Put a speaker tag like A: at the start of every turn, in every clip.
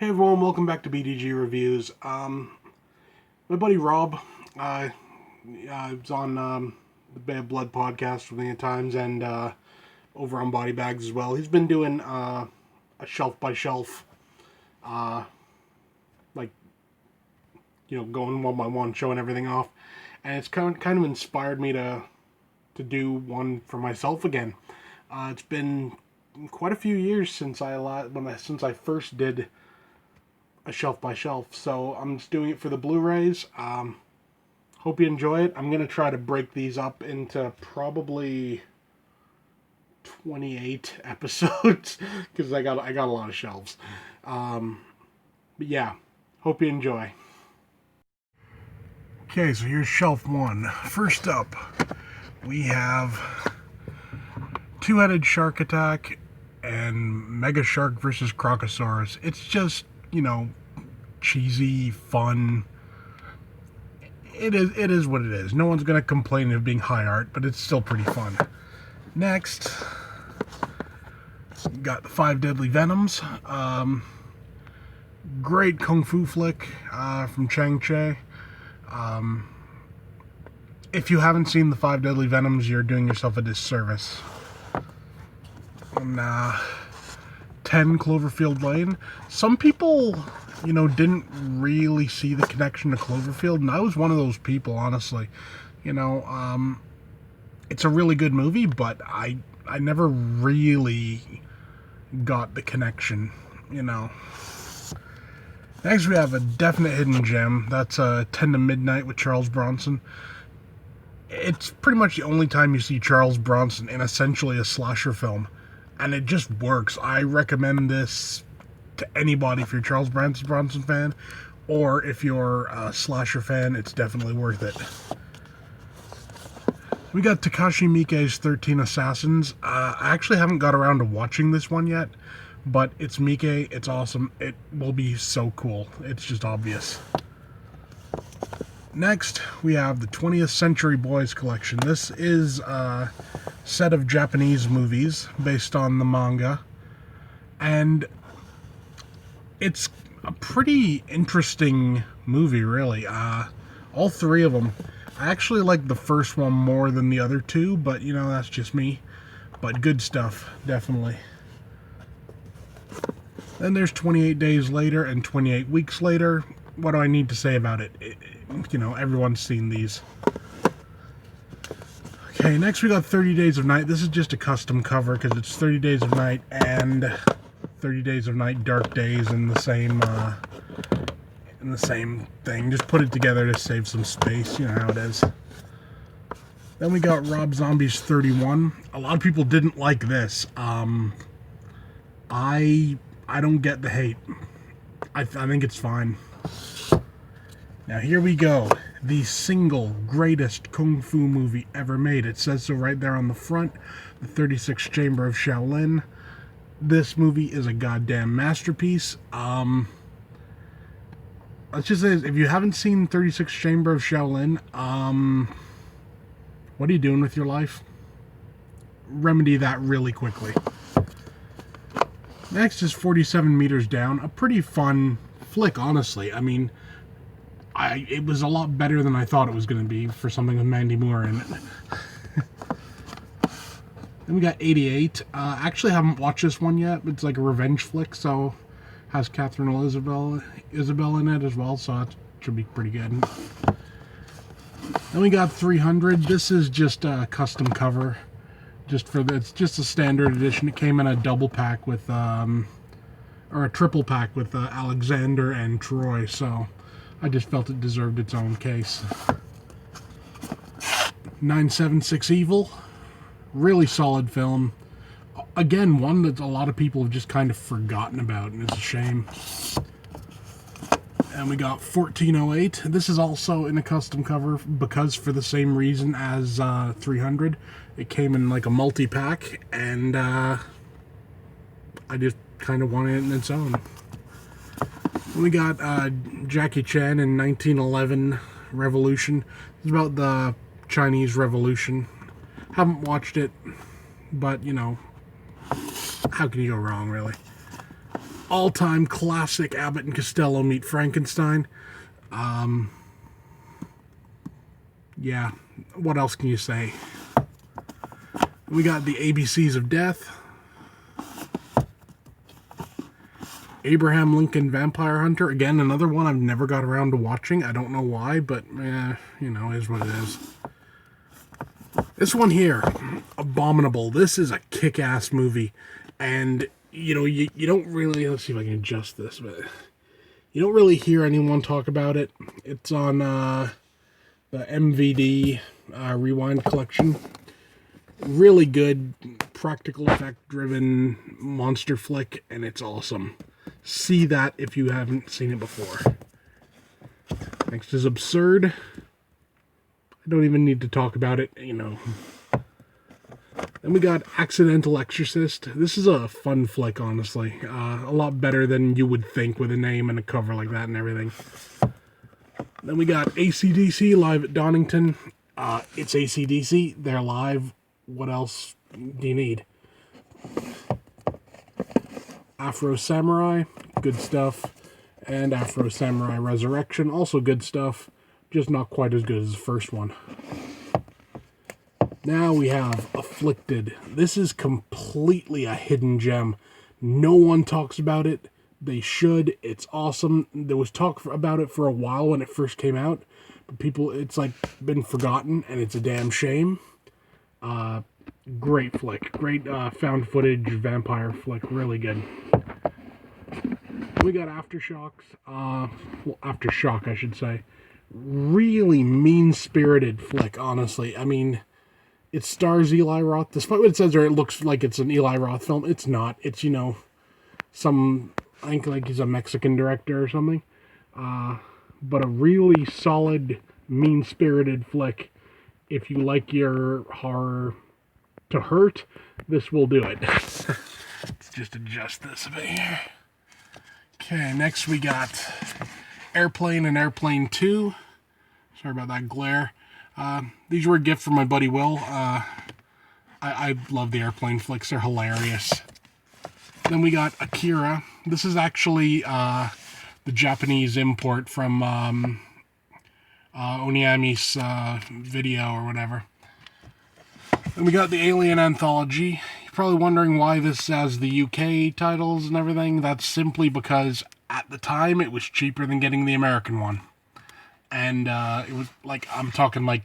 A: Hey everyone, welcome back to BDG Reviews. My buddy Rob was on the Bad Blood podcast from the times and over on Body Bags as well. He's been doing a shelf by shelf, like going one by one, showing everything off, and it's kind of inspired me to do one for myself again. It's been quite a few years since I first did a shelf by shelf, so I'm just doing it for the Blu-rays. Hope you enjoy it. I'm gonna try to break these up into probably 28 episodes because I got a lot of shelves. But yeah, hope you enjoy. Okay, so here's shelf one. First up, we have Two-Headed Shark Attack and Mega Shark vs. Crocosaurus. It's just, cheesy, fun. It is what it is. No one's gonna complain of being high art, but it's still pretty fun. Next, got the Five Deadly Venoms. Great kung fu flick from Chang-Chi. If you haven't seen the Five Deadly Venoms, you're doing yourself a disservice. And 10 Cloverfield Lane. Some people, didn't really see the connection to Cloverfield, and I was one of those people, honestly. It's a really good movie, but I never really got the connection, Next, we have a definite hidden gem. That's 10 to Midnight with Charles Bronson. It's pretty much the only time you see Charles Bronson in essentially a slasher film, and it just works. I recommend this to anybody if you're a Charles Bronson fan, or if you're a slasher fan, it's definitely worth it. We got Takashi Miike's 13 Assassins. I actually haven't got around to watching this one yet, but it's Miike, it's awesome, it will be so cool, it's just obvious. Next, we have the 20th Century Boys collection. This is a set of Japanese movies based on the manga, and it's a pretty interesting movie, really. All three of them. I actually like the first one more than the other two, but, that's just me. But good stuff, definitely. Then there's 28 Days Later and 28 Weeks Later. What do I need to say about it? Everyone's seen these. Okay, next we got 30 Days of Night. This is just a custom cover because it's 30 Days of Night and 30 Days of Night Dark Days in the same thing. Just put it together to save some space. You know how it is. Then we got Rob Zombie's 31. A lot of people didn't like this. I don't get the hate. I think it's fine. Now here we go. The single greatest kung fu movie ever made. It says so right there on the front. The 36th Chamber of Shaolin. This movie is a goddamn masterpiece. Let's just say, if you haven't seen 36th Chamber of Shaolin, what are you doing with your life? Remedy that really quickly. Next is 47 Meters Down. A pretty fun flick, honestly. I mean, it was a lot better than I thought it was going to be for something with Mandy Moore in it. Then we got 88. Actually haven't watched this one yet, but it's like a revenge flick, so has Catherine Isabel in it as well, so that should be pretty good. Then we got 300. This is just a custom cover. It's just a standard edition. It came in a double pack with, or a triple pack with Alexander and Troy, so I just felt it deserved its own case. 976 Evil. Really solid film. Again, one that a lot of people have just kind of forgotten about, and it's a shame. And we got 1408. This is also in a custom cover because for the same reason as 300. It came in like a multi-pack, and I just kind of wanted it in its own. We got Jackie Chan in 1911 Revolution. It's about the Chinese Revolution. Haven't watched it, but, how can you go wrong, really? all-time classic Abbott and Costello meet Frankenstein. Yeah, what else can you say? We got the ABCs of Death. Abraham Lincoln Vampire Hunter. Again, another one I've never got around to watching. I don't know why, but, you know, is what it is. This one here, Abominable. This is a kick-ass movie. And, you know, you don't really... Let's see if I can adjust this, but... You don't really hear anyone talk about it. It's on the MVD Rewind collection. Really good, practical effect-driven monster flick, and it's awesome. See that if you haven't seen it before. Next is Absurd. I don't even need to talk about it, you know. Then we got Accidental Exorcist. This is a fun flick, honestly. A lot better than you would think with a name and a cover like that and everything. Then we got AC/DC Live at Donington. It's AC/DC. They're live. What else do you need? Afro Samurai, good stuff. And Afro Samurai Resurrection, also good stuff. Just not quite as good as the first one. Now we have Afflicted. This is completely a hidden gem. No one talks about it. They should. It's awesome. There was talk about it for a while when it first came out. But people, it's like been forgotten, and it's a damn shame. Great flick. Great found footage vampire flick. Really good. We got Aftershocks. Well, Aftershock, I should say. Really mean-spirited flick, honestly. I mean, it stars Eli Roth. Despite what it says there, it looks like it's an Eli Roth film. It's not. It's, you know, I think like he's a Mexican director or something. But a really solid, mean-spirited flick. If you like your horror to hurt, this will do it. Let's just adjust this a bit here. Okay, next we got Airplane and Airplane 2. Sorry about that glare. These were a gift from my buddy Will. I love the airplane flicks. They're hilarious. Then we got Akira. This is actually the Japanese import from Oniami's video or whatever. Then we got the Alien Anthology. You're probably wondering why this has the UK titles and everything. That's simply because at the time it was cheaper than getting the American one. And it was like, I'm talking like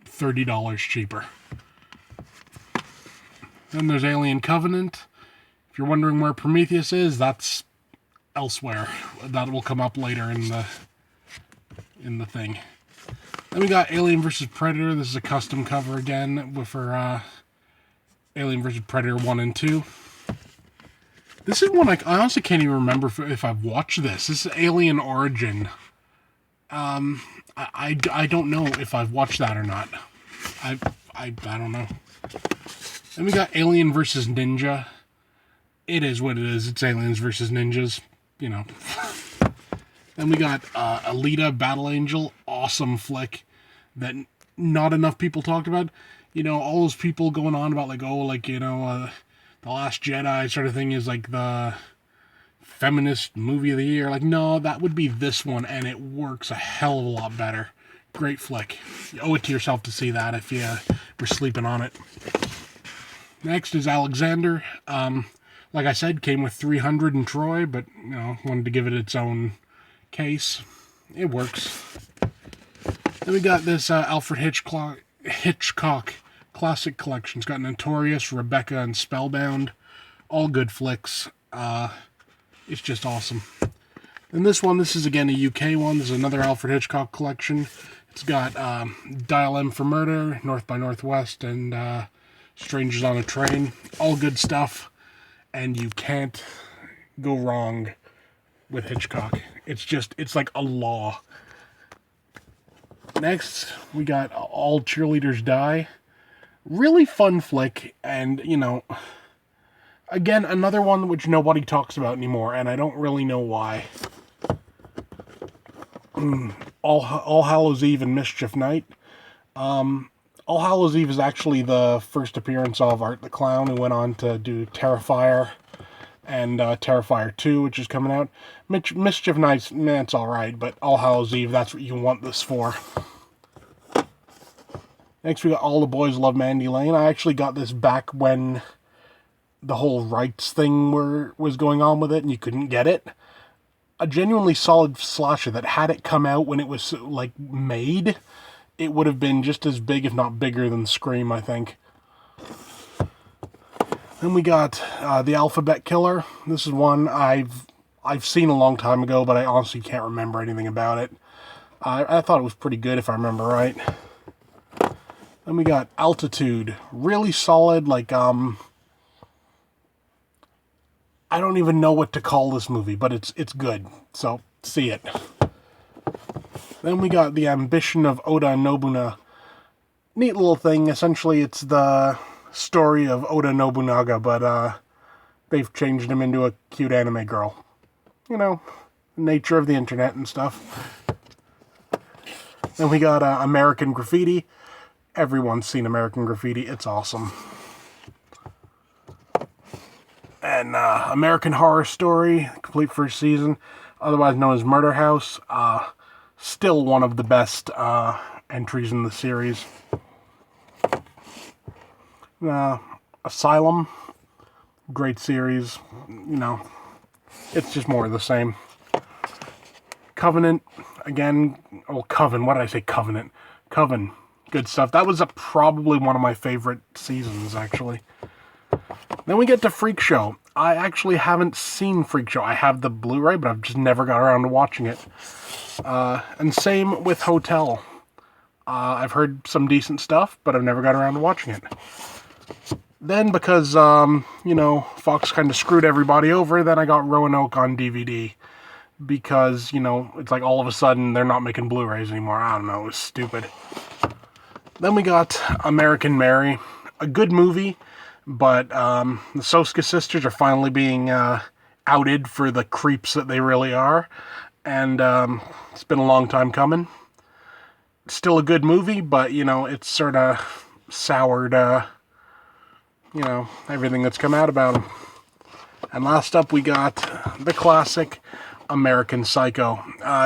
A: $30 cheaper. Then there's Alien Covenant. If you're wondering where Prometheus is, that's elsewhere. That will come up later in the thing. Then we got Alien vs. Predator. This is a custom cover again for Alien vs. Predator 1 and 2. This is one I honestly can't even remember if I've watched this. This is Alien Origin. I don't know if I've watched that or not. I don't know. Then we got Alien vs. Ninja. It is what it is. It's aliens versus ninjas. You know. Then we got Alita Battle Angel. Awesome flick that not enough people talked about. You know, all those people going on about like, oh, like, you know, The Last Jedi sort of thing is like the feminist movie of the year. Like, no, that would be this one, and it works a hell of a lot better. Great flick. You owe it to yourself to see that if you were sleeping on it. Next is Alexander. Like I said, came with 300 in Troy, but, you know, wanted to give it its own case. It works. Then we got this Alfred Hitchcock Classic Collection. It's got Notorious, Rebecca, and Spellbound. All good flicks. It's just awesome. And this is again a UK one. This is another Alfred Hitchcock collection. It's got Dial M for Murder, North by Northwest, and Strangers on a Train. All good stuff. And you can't go wrong with Hitchcock. It's like a law. Next, we got All Cheerleaders Die. Really fun flick, and, you know, again, another one which nobody talks about anymore, and I don't really know why. All Hallows Eve and Mischief Night. All Hallows Eve is actually the first appearance of Art the Clown, who went on to do Terrifier and Terrifier 2, which is coming out. Mischief Nights, man, it's alright, but All Hallows Eve, that's what you want this for. Next, we got All the Boys Love Mandy Lane. I actually got this back when the whole rights thing was going on with it, and you couldn't get it. A genuinely solid slasher that had it come out when it was, like, made, it would have been just as big, if not bigger, than Scream, I think. Then we got The Alphabet Killer. This is one I've seen a long time ago, but I honestly can't remember anything about it. I thought it was pretty good, if I remember right. Then we got Altitude. Really solid, like, I don't even know what to call this movie, but it's good, so see it. Then we got The Ambition of Oda Nobunaga. Neat little thing. Essentially, it's the story of Oda Nobunaga, but they've changed him into a cute anime girl. You know, nature of the internet and stuff. Then we got American Graffiti. Everyone's seen American Graffiti. It's awesome. And American Horror Story, complete first season, otherwise known as Murder House. Still one of the best entries in the series. Asylum, great series. You know, it's just more of the same. Covenant, again, oh, Coven, what did I say, Covenant? Coven, good stuff. That was probably one of my favorite seasons, actually. Then we get to Freak Show. I actually haven't seen Freak Show. I have the Blu-ray, but I've just never got around to watching it. And same with Hotel. I've heard some decent stuff, but I've never got around to watching it. Then, because, you know, Fox kind of screwed everybody over, then I got Roanoke on DVD. Because, you know, it's like all of a sudden they're not making Blu-rays anymore. I don't know, it was stupid. Then we got American Mary. A good movie, but the Soska sisters are finally being outed for the creeps that they really are. And it's been a long time coming. Still a good movie, but, you know, it's sort of soured, you know, everything that's come out about them. And last up, we got the classic American Psycho.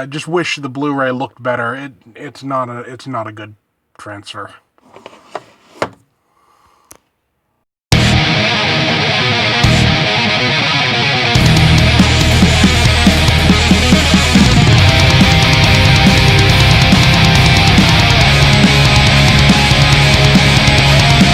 A: Just wish the Blu-ray looked better. It's not a good transfer.